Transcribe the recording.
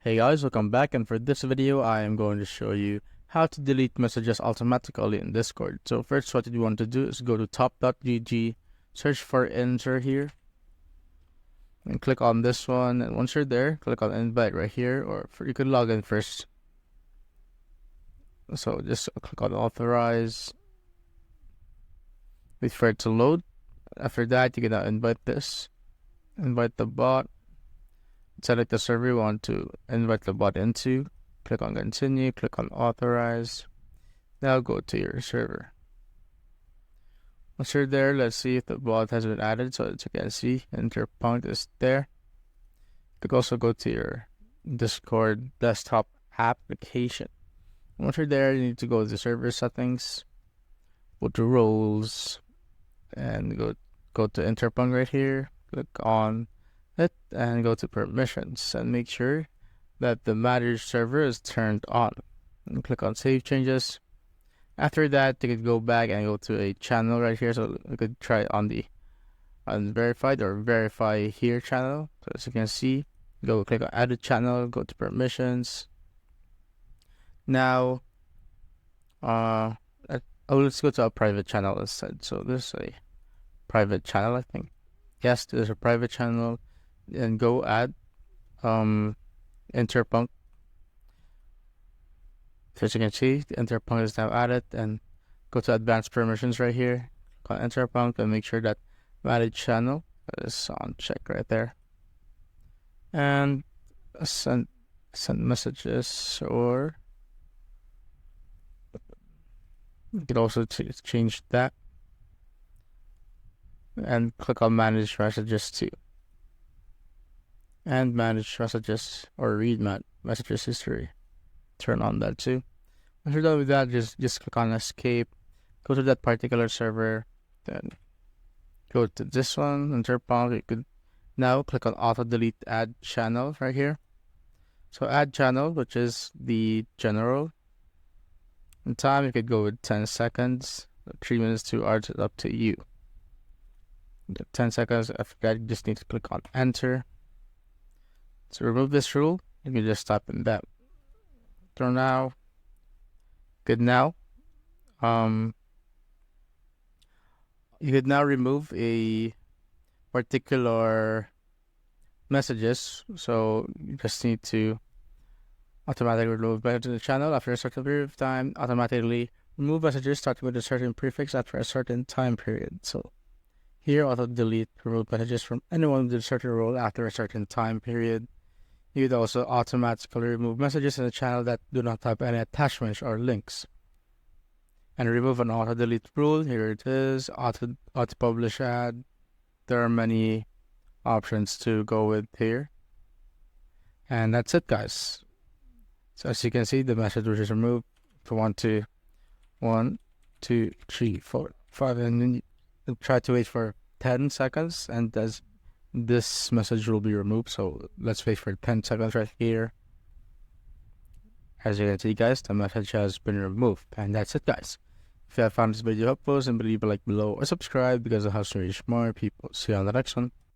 Hey guys, welcome back, and for this video I am going to show you how to delete messages automatically in Discord. So first, what you want to do is go to top.gg, search for enter here, and click on this one, and once you're there, click on invite right here, or you could log in first. So just click on authorize, wait for it to load. After that, you can now invite the bot. Select the server you want to invite the bot into, click on continue, click on authorize. Now go to your server. Once you're there, let's see if the bot has been added. So as you can see, Interpunct is there. You could also go to your Discord desktop application. Once you're there, you need to go to server settings, go to roles, and go to Interpunct right here, click on it and go to permissions and make sure that the managed server is turned on, and click on save changes. After that, you could go back and go to a channel right here. So you could try on the unverified or verify here channel. So as you can see, go click on added channel, go to permissions. Now let's go to a private channel instead. So this is a private channel, I think. Yes, there's a private channel. And go add Interpunct. So as you can see, the Interpunct is now added, and go to advanced permissions right here, click on Interpunct, and make sure that manage channel is on check right there, and send messages, or you could also change that and click on manage messages too. And manage messages or read messages history. Turn on that too. Once you're done with that, just click on escape. Go to that particular server. Then go to this one, Interpunct. You could now click on auto delete add channel right here. So add channel, which is the general. In time, you could go with 10 seconds, 3 minutes, 2 hours. It's up to you. 10 seconds. After that, you just need to click on enter. To remove this rule, you can just type in that. So now, good now. You could now remove a particular messages. So you just need to automatically remove messages in the channel after a certain period of time. Automatically remove messages starting with a certain prefix after a certain time period. So here, auto delete remove messages from anyone with a certain role after a certain time period. You could also automatically remove messages in the channel that do not have any attachments or links. And remove an auto delete rule. Here it is, auto publish ad. There are many options to go with here. And that's it, guys. So as you can see, the message which is removed. If you want to 1, 2, 3, 4, 5, and then you try to wait for 10 seconds, and this message will be removed. So let's wait for 10 seconds right here. As you can see, guys, the message has been removed. And that's it, guys. If you have found this video helpful, simply leave a like below or subscribe because it helps to reach more people. See you on the next one.